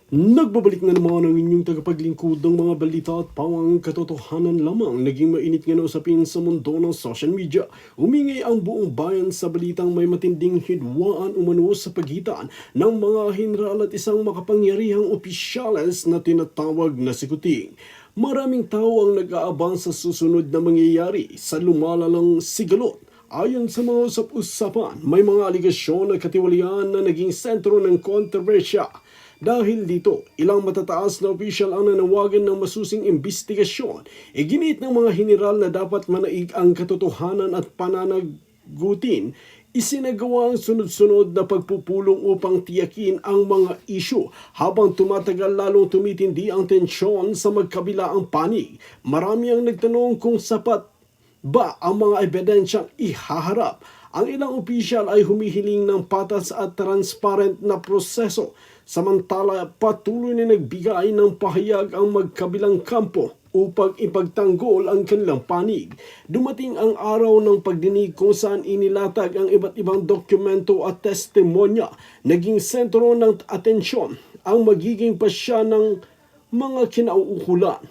Nagbabalik na naman ang inyong tagapaglingkod ng mga balita at pawang katotohanan lamang. Naging mainit nga na usapin sa mundo ng social media. Umingay ang buong bayan sa balitang may matinding hidwaan umano sa pagitan ng mga henral at isang makapangyarihang opisyales na tinatawag na si Kuting. Maraming tao ang nag-aabang sa susunod na mangyayari sa lumalalang sigalot. Ayon sa mga usap-usapan, may mga aligasyon na katiwalian na naging sentro ng kontrobersya. Dahil dito, ilang matataas na opisyal ang nanawagan ng masusing imbestigasyon. Iginit ng mga general na dapat manaig ang katotohanan at pananagutin. Isinagawa ang sunod-sunod na pagpupulong upang tiyakin ang mga isyu. Habang tumatagal, lalong tumitindi ang tensyon sa magkabilaang panig. Marami ang nagtanong kung sapat ba ang mga ebidensyang ihaharap. Ang ilang opisyal ay humihiling ng patas at transparent na proseso. Samantala, patuloy na nagbigay ng pahayag ang magkabilang kampo upang ipagtanggol ang kanilang panig. Dumating ang araw ng pagdinig kung saan inilatag ang iba't ibang dokumento at testimonya. Naging sentro ng atensyon ang magiging pasya ng mga kinauukulan.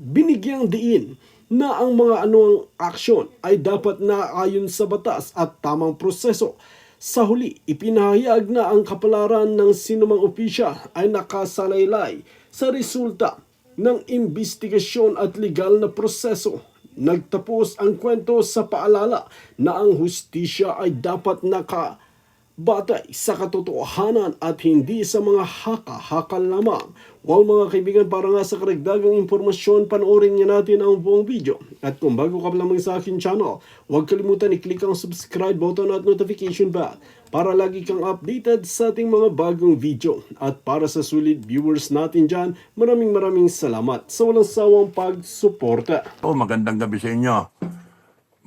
Binigyang diin na ang mga anuang aksyon ay dapat naayon sa batas at tamang proseso. Sa huli, ipinahayag na ang kapalaran ng sinumang opisyal ay nakasalaylay sa resulta ng imbestigasyon at legal na proseso. Nagtapos ang kwento sa paalala na ang hustisya ay dapat nakabatay sa katotohanan at hindi sa mga haka-hakal lamang. Well mga kaibigan, para nga sa karagdagang impormasyon, panoorin niya natin ang buong video. At kung bago ka pa lamang sa akin channel, huwag kalimutan i-click ang subscribe button at notification bell para lagi kang updated sa ating mga bagong video. At para sa sulit viewers natin dyan, maraming salamat sa walang sawang pagsuporta. Magandang gabi sa inyo.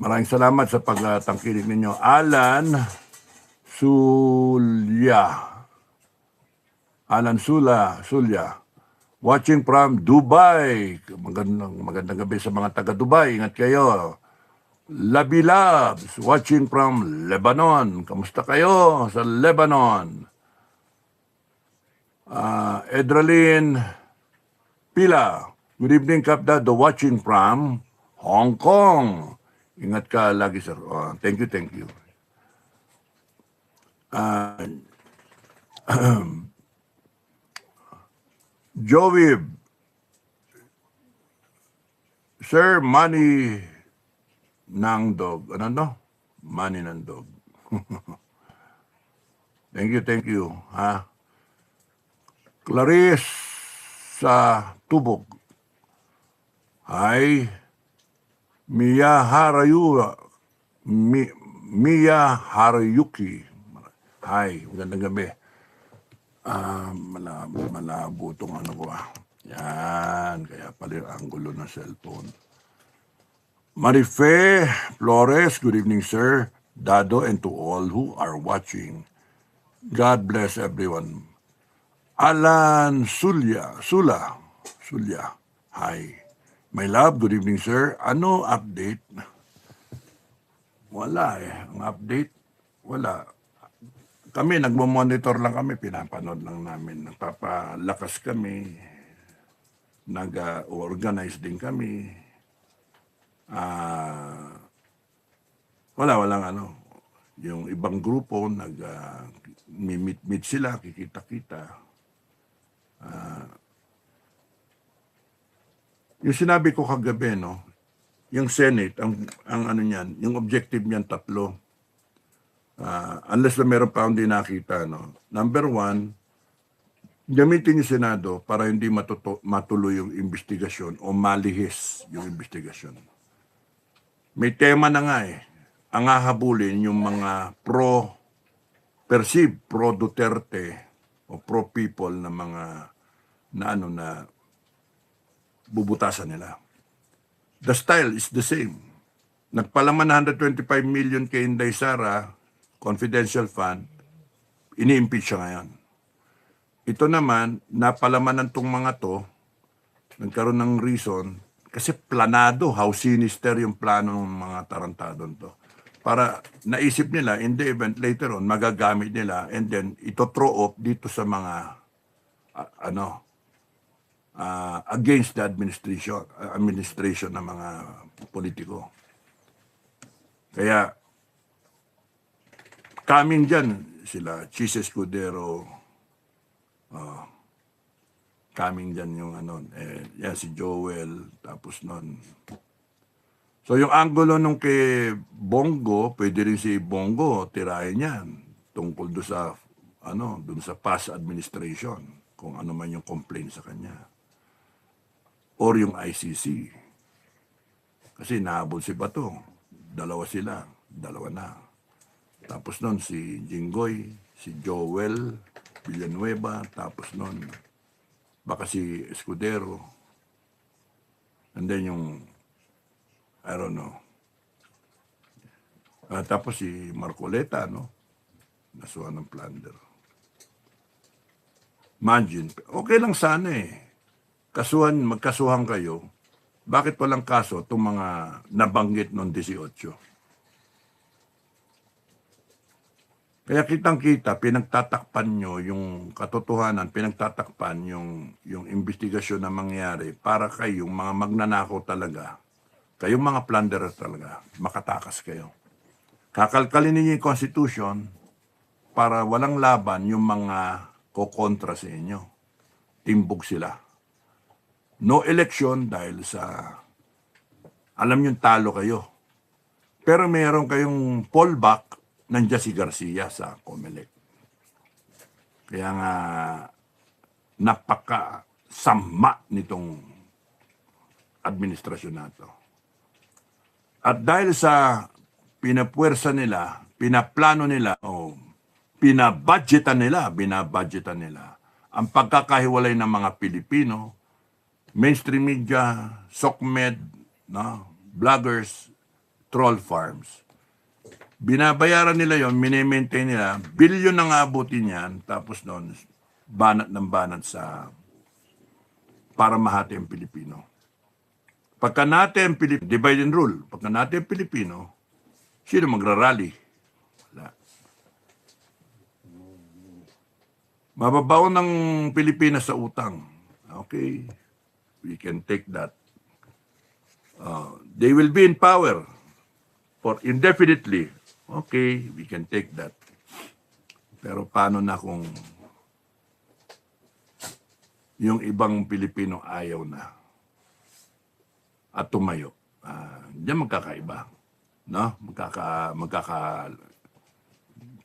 Maraming salamat sa pagtangkilik ninyo. Alan Sulya. Watching from Dubai. Magandang gabi sa mga taga Dubai. Ingat kayo. Labilabs, watching from Lebanon. Kamusta kayo sa Lebanon? Edralyn Pila. Good evening, Kapdad. Watching from Hong Kong. Ingat ka lagi, sir. Thank you. Joey, Sir Manny ng Dog. Manny ng Dog. Thank you. Clarice sa Tubog. Hi. Mia Harayuki. Hi, magandang gabi. Malabo itong ko. Yan, kaya pala yung angulo ng cellphone. Marife Flores, good evening, sir. Dado, and to all who are watching. God bless everyone. Alan Sula. Hi. My love, good evening, sir. Ano update? Wala Ang update, wala. Kami, nagmo-monitor lang kami, pinapanood lang namin. Nagpapalakas kami, nag-organize din kami. Walang yung ibang grupo, meet sila, kikita-kita. Yung sinabi ko kagabi, yung Senate, niyan, yung objective niyan 3. Unless na meron pa hindi nakita, Number 1, gamitin yung Senado para hindi matuloy yung investigasyon o malihis yung investigasyon. May tema na nga ang hahabulin yung mga pro Duterte o pro people na mga na bubutasan nila. The style is the same. Nagpalaman na 125 million kay Inday Sara, confidential fund, ini-impeach siya ngayon. Ito naman, napalamanan tong mga to, nagkaroon ng reason, kasi planado, how sinister yung plano ng mga tarantadon to. Para naisip nila, in the event later on, magagamit nila, and then ito throw off dito sa mga against the administration ng mga politiko. Kaya coming dyan, sila Chis Escudero, coming dyan yung yan si Joel, tapos nun. So yung angulo nung kay Bongo, pwede rin si Bongo tirahin yan tungkol doon sa past administration, kung ano man yung complaint sa kanya. Or yung ICC. Kasi nahabol si Bato. Dalawa na. Tapos nun si Jinggoy, si Joel Villanueva, tapos nun baka si Escudero. And then yung, I don't know. Tapos si Marcoleta, nasuhan ng plunder. Imagine, okay lang sana magkasuhan kayo. Bakit walang kaso itong mga nabanggit noong 18? Kaya kitang-kita, pinagtatakpan nyo yung katotohanan, pinagtatakpan yung investigasyon na mangyari para kayong mga magnanakaw talaga, kayong mga plunderer talaga, makatakas kayo. Kakalkalin ninyo yung Constitution para walang laban yung mga kokontra sa inyo. Timbog sila. No election dahil sa, alam yung talo kayo. Pero meron kayong fallback, nandiyan si Garcia sa COMELEC. Kaya nga, napaka-sama nitong administrasyon na to. At dahil sa pinapuwersa nila, pinaplano nila, binabudgetan nila ang pagkakahiwalay ng mga Pilipino, mainstream media, SOCMED, vloggers, troll farms. Binabayaran nila yon, mini-maintain nila, bilyon ang abutin yan, tapos noon, banat ng banat para mahati ang Pilipino. Pagka natin divide and rule, pagka natin Pilipino, sino magrarally? Wala. Mababaw ng Pilipinas sa utang. Okay, we can take that. They will be in power for indefinitely. Okay, we can take that. Pero paano na kung yung ibang Pilipino ayaw na at tumayo? Diyan magkakaiba. No?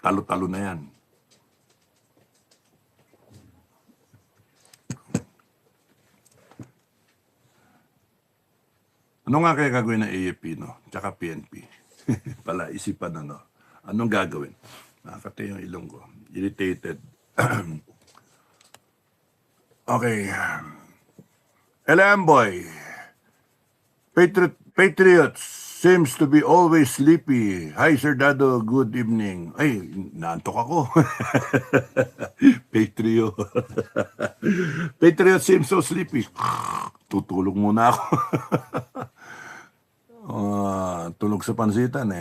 Talo-talo na yan. Ano nga kaya gagawin ng AFP, tsaka PNP? Pala, isipan anong gagawin? Nakakatay yung ilong ko. Irritated. Okay. Boy. Patriots seems to be always sleepy. Hi, Sir Dado. Good evening. Ay, naantok ako. Patriot seems so sleepy. Tutulog muna ako. Tulog sa pansitan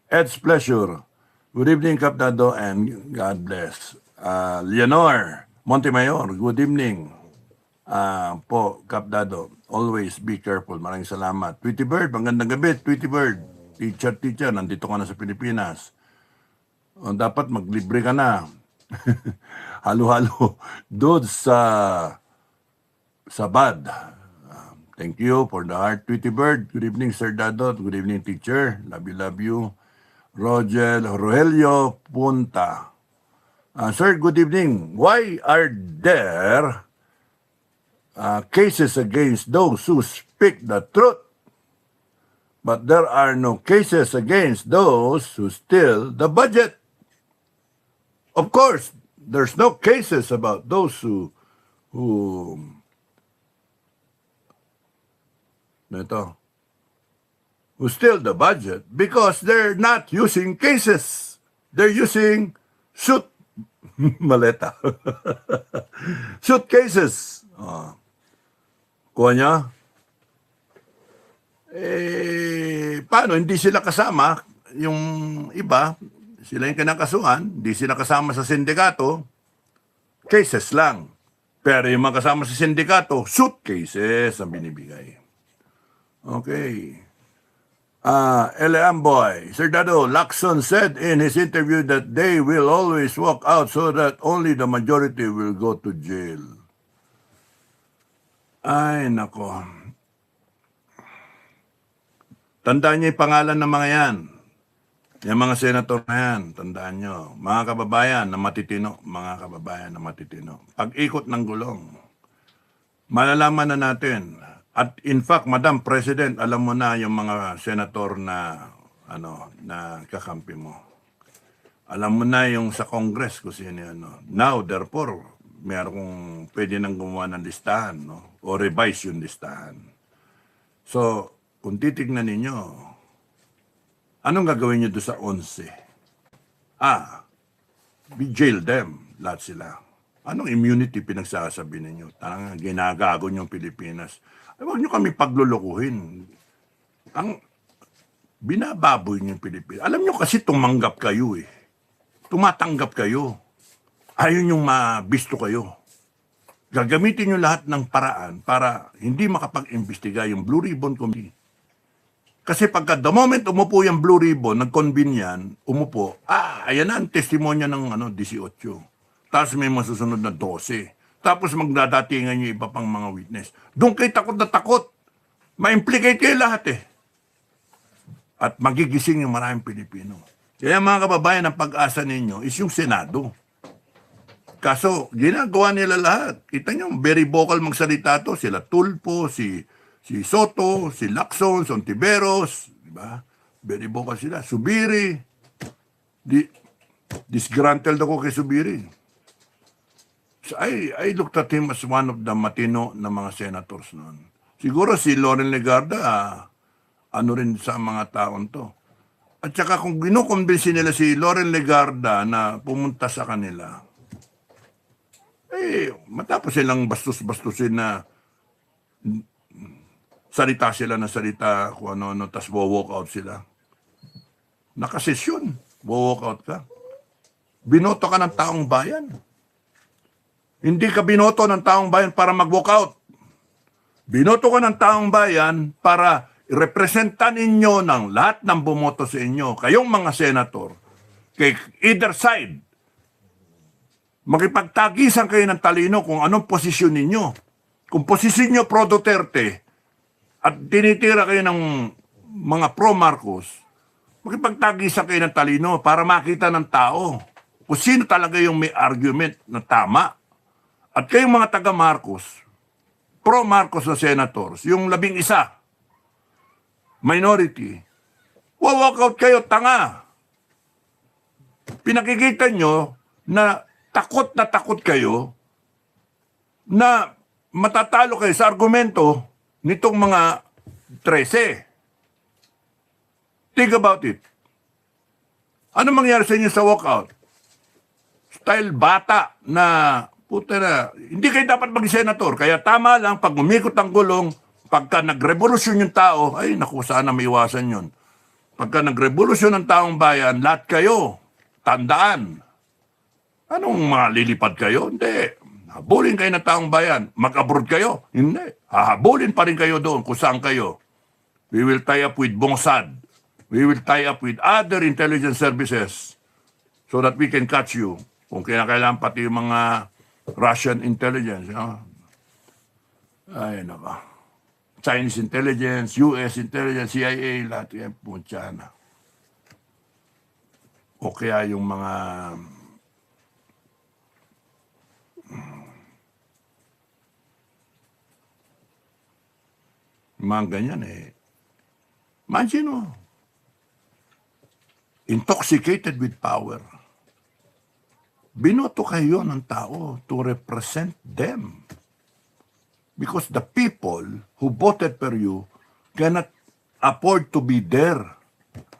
Ed's pleasure. Good evening, Kap Dado, and God bless. Leonor Montemayor, good evening. Po, Kap Dado, always be careful. Maraming salamat. Tweety Bird, magandang gabi, Tweety Bird. Teacher, nandito ka na sa Pilipinas. Dapat maglibre ka na. Halo-halo. Doon sa bad. Thank you for the heart, Tweety Bird. Good evening, Sir Dado. Good evening, teacher. Love you. Rogelio Punta. Sir, good evening. Why are there cases against those who speak the truth, but there are no cases against those who steal the budget? Of course, there's no cases about those who steal the budget because they're not using cases. They're using maleta. Suitcases. Kuha niya. Paano? Hindi sila kasama. Yung iba, sila yung kinakasuhan. Hindi sila kasama sa sindikato. Cases lang. Pero yung mga kasama sa sindikato, suitcases ang binibigay. Okay. Ele Amboy, Sir Dado, Lacson said in his interview that they will always walk out so that only the majority will go to jail. Ay, nako. Tandaan niyo yung pangalan ng mga yan. Yung mga senator na yan, tandaan nyo. Mga kababayan na matitino, mga kababayan na matitino. Pag-ikot ng gulong, malalaman na natin. At in fact, Madam President, alam mo na yung mga senator na na kakampi mo. Alam mo na yung sa Congress kung sino yun. Now, therefore, mayroong pwede nang gumawa ng listahan, no? O revise yung listahan. So, kung titignan ninyo, anong gagawin nyo doon sa 11? Jail them, lahat sila. Anong immunity pinagsasabi ninyo? Tangang ginagago nyo Pilipinas. Ay, huwag nyo kami paglulukuhin. Ang binababoy nyo Pilipinas. Alam nyo kasi tumanggap kayo eh. Tumatanggap kayo. Ayaw nyo mabisto kayo. Gagamitin nyo lahat ng paraan para hindi makapag-imbestiga yung Blue Ribbon Committee. Kasi pagka the moment umupo yung Blue Ribbon, nag-convene yan, umupo, ayan na ang testimonya ng 18. Tapos may masusunod na 12. Tapos magdadatingan yung iba pang mga witness. Doon kayo takot na takot. Ma-implicate kayo lahat eh. At magigising yung maraming Pilipino. Kaya mga kababayan, ang pag-asa ninyo is yung Senado. Kaso, ginagawa nila lahat. Kita nyo, very vocal magsalita to. Sila Tulfo, si Soto, si Lacson, si Ontiveros, di ba? Very vocal sila. Subiri. Disgruntled ako kay Subiri. So I looked at him as one of the matino na mga senators noon. Siguro si Loren Legarda, rin sa mga taon to. At saka kung ginukonbinsi nila si Loren Legarda na pumunta sa kanila, matapos silang bastos-bastusin na salita sila na salita kung ano, tas walk out sila. Nakasesyon, walk out ka. Binoto ka ng taong bayan. Hindi ka binoto ng taong bayan para mag-walk out. Binoto ka ng taong bayan para representan ninyo ng lahat ng bumoto sa inyo, kayong mga senator, kay either side. Makipagtagisan kayo ng talino kung anong posisyon ninyo. Kung posisyon nyo pro Duterte at tinitira kayo ng mga pro Marcos, makipagtagisan kayo ng talino para makita ng tao kung sino talaga yung may argument na tama. At kayong mga taga Marcos, pro Marcos na senators, yung 11, minority, walk out kayo, tanga. Pinakikita nyo na takot kayo na matatalo kayo sa argumento nitong mga 13. Think about it. Ano mangyari sa inyo sa walkout? Style bata na, puta na, hindi kayo dapat maging senator. Kaya tama lang, pag umikot ang gulong, pagka nagrevolusyon yung tao, ay naku, sana maiwasan yun. Pagka nagrevolusyon ng taong bayan, lahat kayo, tandaan. Anong malilipad kayo? Hindi. Habulin kayo ng taong bayan. Mag-abroad kayo? Hindi. Hahabulin pa rin kayo doon kung saan kayo. We will tie up with Mossad. We will tie up with other intelligence services so that we can catch you. Kung kinakailangan pati yung mga Russian intelligence. Ay, naka. Chinese intelligence, US intelligence, CIA, lahat yan, puntya na. O kaya yung mga ganyan eh. Imagine intoxicated with power. Binoto kayo ng tao to represent them. Because the people who voted for you cannot afford to be there,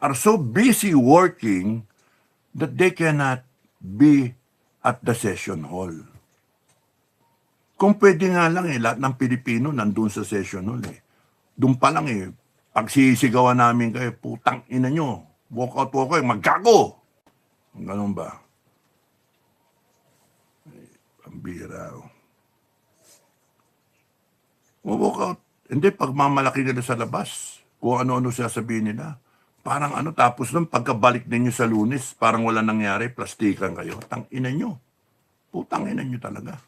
are so busy working that they cannot be at the session hall. Kung pwede nga lang lahat ng Pilipino nandun sa session hall Doon pa lang pagsisigawan namin kayo, putang ina nyo, walk out po kayo, magkago! Ganun ba? Ay, pambira. walk out. Hindi, pagmamalaki nila sa labas. Kung ano-ano sasabihin nila. Parang ano, tapos nun, pagkabalik ninyo sa Lunes, parang wala nangyari, plastikan kayo. Tang-ina nyo. Putang ina nyo talaga.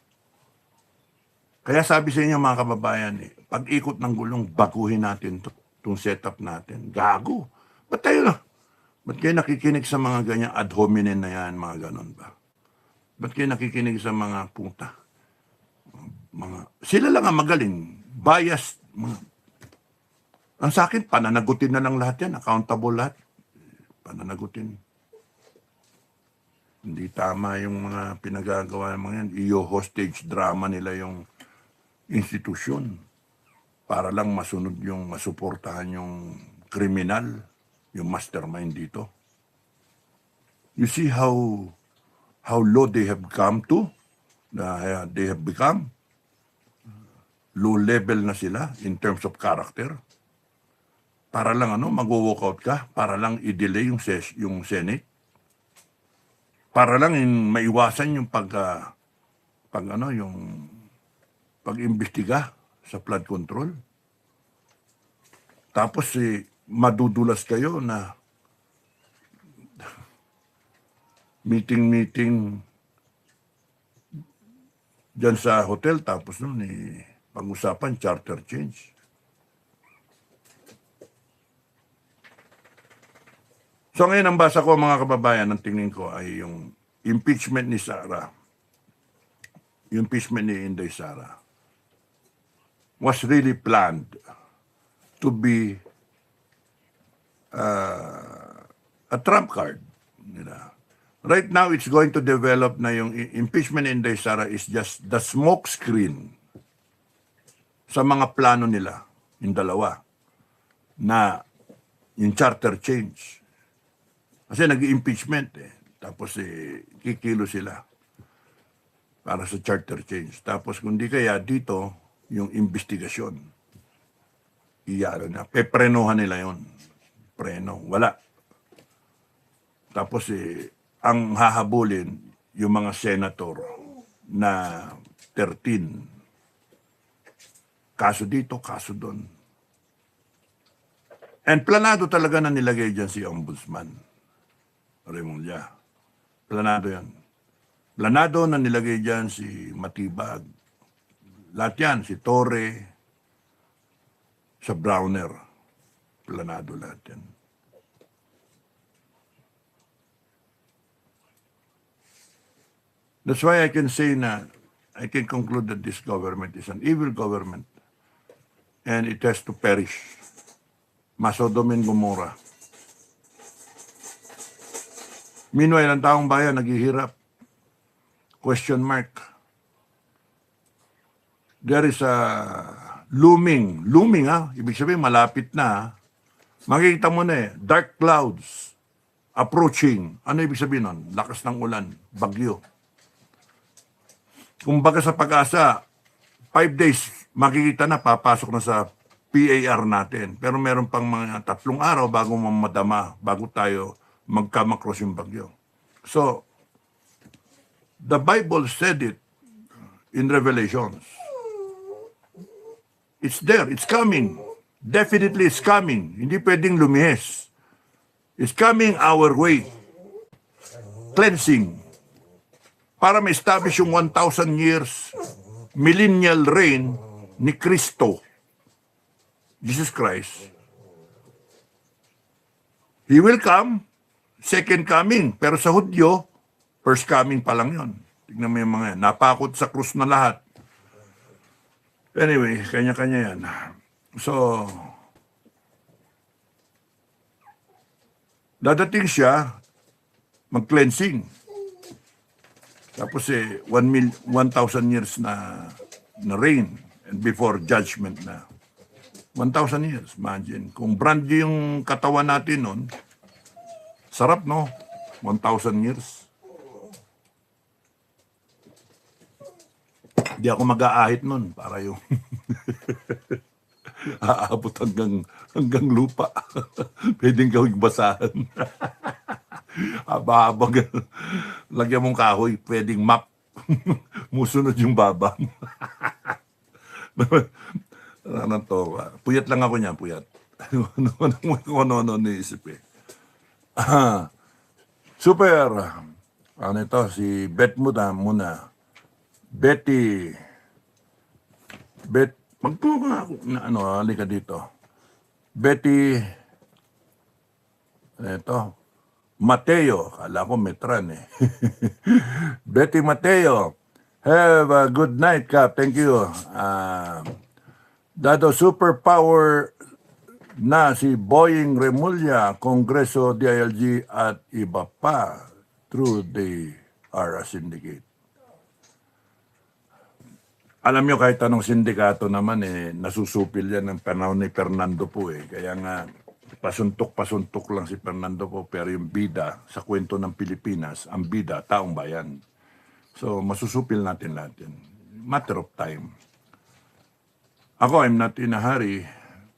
Kaya sabi sa inyo mga kababayan, pag-ikot ng gulong, baguhin natin itong setup natin. Gago. Ba't kayo nakikinig sa mga ganyang ad hominem na yan, mga ganon ba? Ba't kayo nakikinig sa mga puta? Sila lang ang magaling. Biased. Ang sa akin, pananagutin na lang lahat yan. Accountable lahat. Pananagutin. Hindi tama yung mga pinagagawa ng mga yan. Iyo-hostage drama nila yung institusyon para lang masunod yung masuportahan yung kriminal, yung mastermind dito. You see how low they have come to? They have become low level na sila in terms of character. Para lang mag-walk out ka, para lang i-delay yung Senate. Para lang maiwasan yung pag-imbestiga sa flood control. Tapos madudulas kayo na meeting dyan sa hotel, tapos nun pag-usapan charter change. So ngayon ang basa ko mga kababayan, ang tingin ko ay yung impeachment ni Sara. Yung impeachment ni Inday Sara was really planned to be a trump card. Right now, it's going to develop na yung impeachment ni Inday Sara is just the smoke screen sa mga plano nila, yung dalawa, na yung charter change. Kasi nag-impeachment tapos kikilo sila para sa charter change. Tapos kung di kaya dito, yung investigasyon. Peprenuhan nila yon. Preno, wala. Tapos ang hahabulin, yung mga senator na 13. Kaso dito, kaso doon. And planado talaga na nilagay dyan si Ombudsman Remulla. Planado yan. Planado na nilagay dyan si Matibag. Lahat yan, si Torre, sa Browner. Planado lahat yan. That's why I can say na, I can conclude that this government is an evil government and it has to perish. Masodom and Gomorrah. Meanwhile, ang taong bayan naghihirap. Question mark. There is a looming, ibig sabihin malapit na. Makikita mo na dark clouds approaching. Ano ibig sabihin nun? Lakas ng ulan, bagyo. Kumbaga sa Pag-asa, 5 days, makikita na, papasok na sa PAR natin. Pero meron pang mga 3 araw bago mamadama, bago tayo magkamakros yung bagyo. So, the Bible said it in Revelations. It's there, it's coming. Definitely it's coming. Hindi pwedeng lumihis. It's coming our way. Cleansing. Para ma-establish yung 1,000 years millennial reign ni Kristo, Jesus Christ. He will come, second coming. Pero sa Hudyo, first coming pa lang yun. Tignan mo yung mga yan. Napakot sa krus na lahat. Anyway, kanya-kanya yan. So, dadating siya, mag-cleansing. Tapos 1,000 years na reign and before judgment na. 1,000 years, imagine. Kung brand new yung katawan natin nun, sarap no? 1,000 years. Di ako mag-aahit nun para yung aabot hanggang lupa. Pwedeng gawing basahan. Habang lagyan mong kahoy, pwedeng map. Musunod yung baba. Nakakatawa. Puyat lang ako niyan, puyat. Kung ano-ano naisip eh. Ah, super. Ano ito? Si Beth muna. Betty. Magpo ka ako na ano, halika dito. Betty. Ito. Mateo. Kala ko Metran eh. Betty Mateo. Have a good night, Cap. Thank you. Dado superpower na si Boying Remulla, Kongreso, DILG at iba pa through the RA Syndicate. Alam nyo, kahit anong sindikato naman, nasusupil yan ng panahon ni Fernando po eh. Kaya nga, pasuntok lang si Fernando po, pero yung bida sa kwento ng Pilipinas, ang bida, taong bayan. So, masusupil natin lahat yan. Matter of time. Ako, I'm not in a hurry.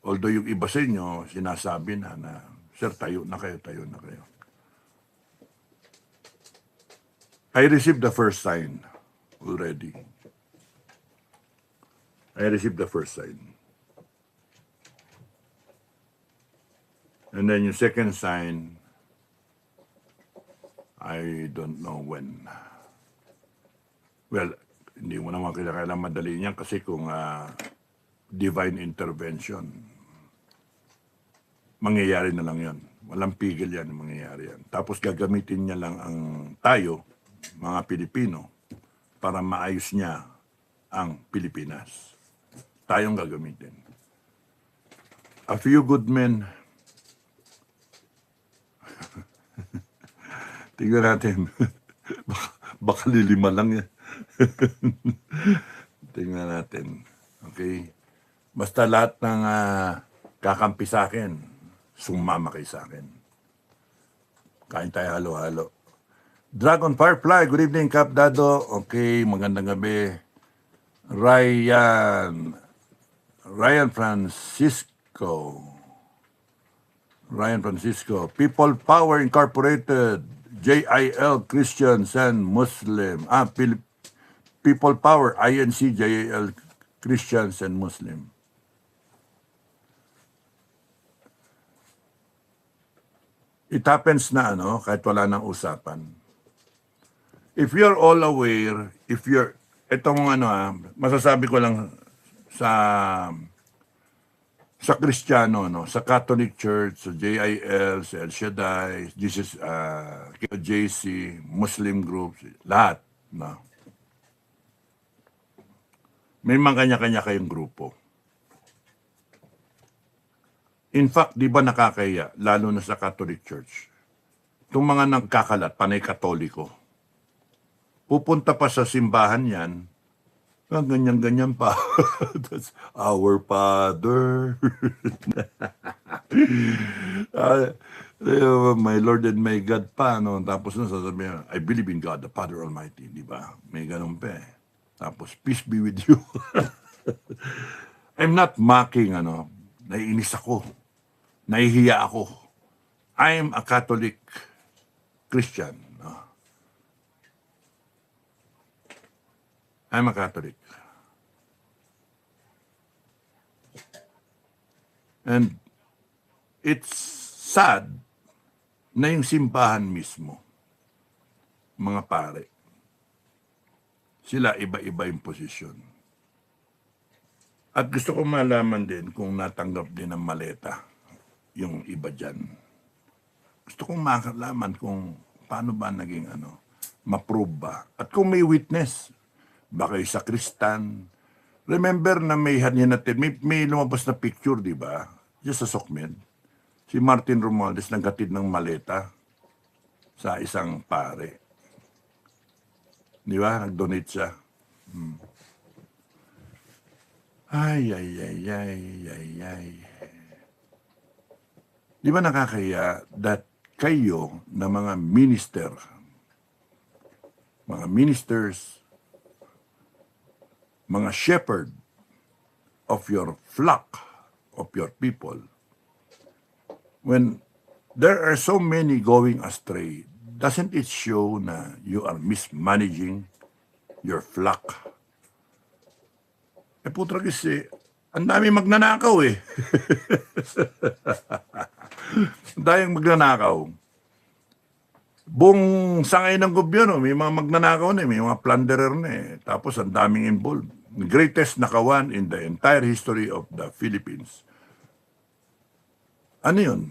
Although yung iba sa inyo, sinasabi na, sir, tayo na kayo. I received the first sign already. And then yung second sign, I don't know when. Well, hindi mo naman kailangan madali niyan kasi kung divine intervention, mangyayari na lang yon. Walang pigil yan, mangyayari yan. Tapos gagamitin niya lang ang tayo, mga Pilipino, para maayos niya ang Pilipinas. Tayong gagamitin. A few good men. Tingnan natin. baka lilima lang yan. Tingnan natin. Okay? Basta lahat ng kakampi sa akin, sumama kayo sa akin. Kain tayo halo-halo. Dragon Firefly, good evening, Cap Dado. Okay, magandang gabi. Ryan Francisco. People Power Incorporated. JIL Christians and Muslim. People Power, INC, JIL Christians and Muslim. It happens na kahit wala nang usapan. If you're all aware, itong masasabi ko lang sa Kristiyano, sa Catholic Church, sa JIL, sa El Shaddai, Jesus, JC, Muslim groups, lahat, may mga kanya-kanya kayong grupo. In fact, di ba nakakaya, lalo na sa Catholic Church, itong mga nagkakalat, panay Katoliko, pupunta pa sa simbahan yan, ganyan-ganyan pa. That's our Father. My Lord and my God pa. Tapos sasabihin, I believe in God, the Father Almighty. Di ba? May ganun pa eh. Tapos, peace be with you. I'm not mocking, naiinis ako. Nahihiya ako. I'm a Catholic Christian. I'm a Catholic. And it's sad na yung simbahan mismo, mga pare, sila iba-iba yung posisyon. At gusto ko malaman din kung natanggap din ng maleta yung iba dyan. Gusto kong makalaman kung paano ba naging ma-prove ba. At kung may witness, baka yung sakristan. Remember na may lumabas na picture, di ba? Just sa Sokmed. Si Martin Romualdez naghatid ng maleta sa isang pare. Di ba? Nag-donate siya. Ay. Di ba nakakaya that kayo na mga ministers, mga shepherd of your flock, of your people, when there are so many going astray, doesn't it show na you are mismanaging your flock? Putra kasi, Ang dami magnanakaw eh. Ang daming magnanakaw. Buong sangay ng gobyerno, may mga magnanakaw na eh, may mga plunderer na eh. Tapos ang daming involved. The greatest nakawan in the entire history of the Philippines. Ano yun?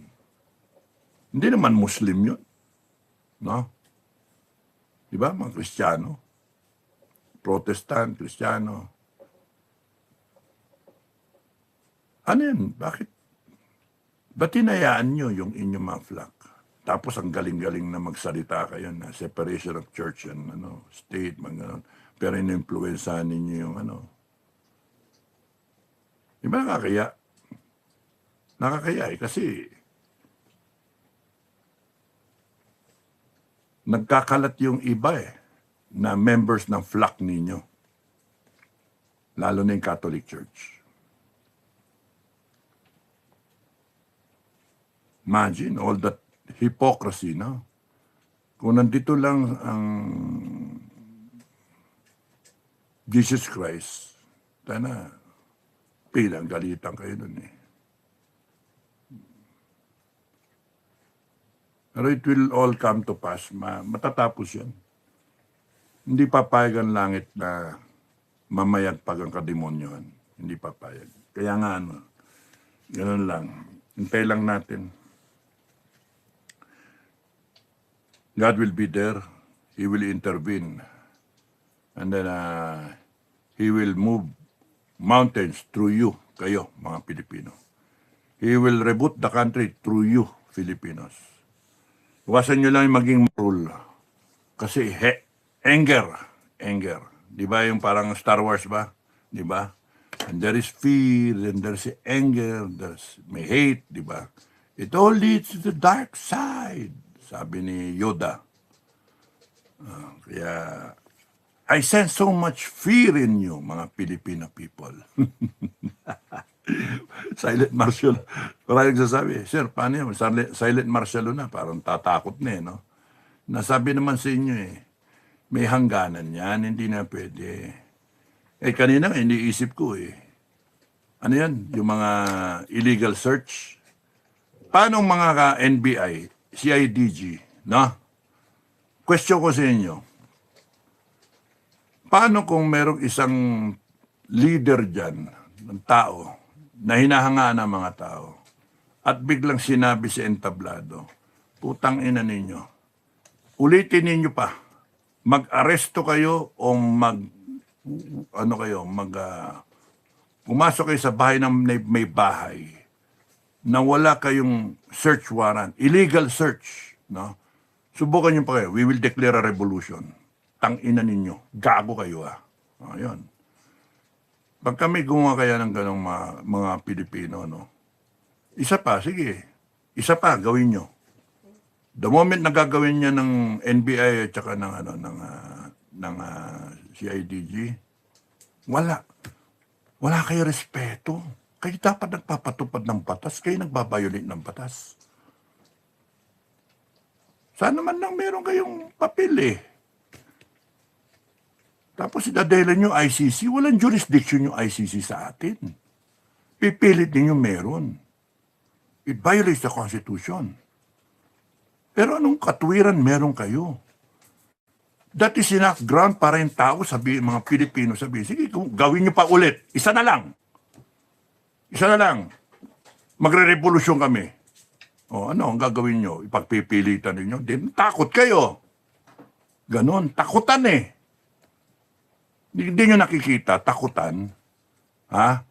Hindi naman Muslim yun. No? Diba? Mga Kristiyano. Protestant, Kristiyano. Ano yun? Bakit? Ba't hinayaan nyo yung inyong mga flock? Tapos ang galing-galing na magsalita kayo na separation of church and state, mga ganon. Pero in-influensahan ninyo yung Di ba nakakaya? Nakakaya eh, kasi nagkakalat yung iba eh, na members ng flock ninyo. Lalo na yung Catholic Church. Imagine all that hypocrisy, no? Kung nandito lang ang Jesus Christ, sana pilang galitan kayo dun eh. Pero it will all come to pass. Matatapos yan. Hindi papayag ang langit na mamayagpag ang kademonyohan. Hindi papayag. Kaya nga ganun lang. Hintay lang natin. God will be there. He will intervene. And then He will move mountains through you, kayo, mga Pilipino. He will reboot the country through you, Filipinos. Iwasan nyo lang yung maging rule. Kasi anger. Di ba yung parang Star Wars ba? Di ba? And there is fear, and there's anger, may hate, di ba? It all leads to the dark side. Sabi ni Yoda. Kaya, I sense so much fear in you, mga Filipino people. Silent martial. Maraming nagsasabi, Sir, paano yun? Silent martial na, parang tatakot na eh, no? Nasabi naman sa inyo eh, may hangganan yan, hindi na pwede. Eh, kanina, iniisip ko eh, ano yan? Yung mga illegal search. Paano mga NBI, CIDG, no? Question ko sa inyo. Paano kung merong isang leader dyan, ng tao, na hinahangaan ng mga tao, at biglang sinabi sa entablado, putang ina ninyo, ulitin ninyo pa, mag-aresto kayo o pumasok kayo sa bahay ng may bahay, na wala kayong search warrant, illegal search, no? Subukan nyo pa kayo, we will declare a revolution. Tang-ina ninyo, gago kayo Ayun. Pag kami gumawa kaya ng ganong mga Pilipino, no? Isa pa, sige, isa pa, gawin nyo. The moment na gagawin niya ng NBI at saka ng CIDG, wala kayo respeto. Kayo dapat nagpapatupad ng batas, kayo nagbabiolate ng batas. Sana man lang meron kayong papel eh. Tapos idadahilan nyo ICC, walang jurisdiction yung ICC sa atin. Pipilit ninyo meron. It violates the Constitution. Pero anong katwiran meron kayo? That is enough ground para yung tao sabihin, mga Pilipino sabihin, sige, gawin nyo pa ulit. Isa na lang. Magre-revolusyon kami. O ano ang gagawin nyo? Ipagpipilitan ninyo? Din, takot kayo. Ganon, takutan eh. Hindi nyo nakikita, takutan.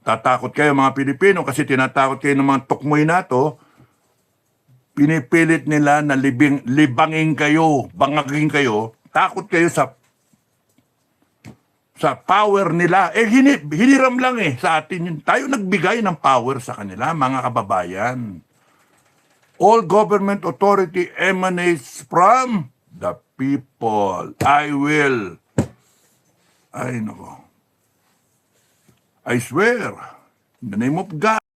Tatakot kayo mga Pilipino kasi tinatakot kayo ng mga tukmoy na to. Pinipilit nila na libangin kayo, bangagin kayo. Takot kayo sa power nila. Hiniram lang sa atin yun. Tayo nagbigay ng power sa kanila, mga kababayan. All government authority emanates from the people. I swear, in the name of God,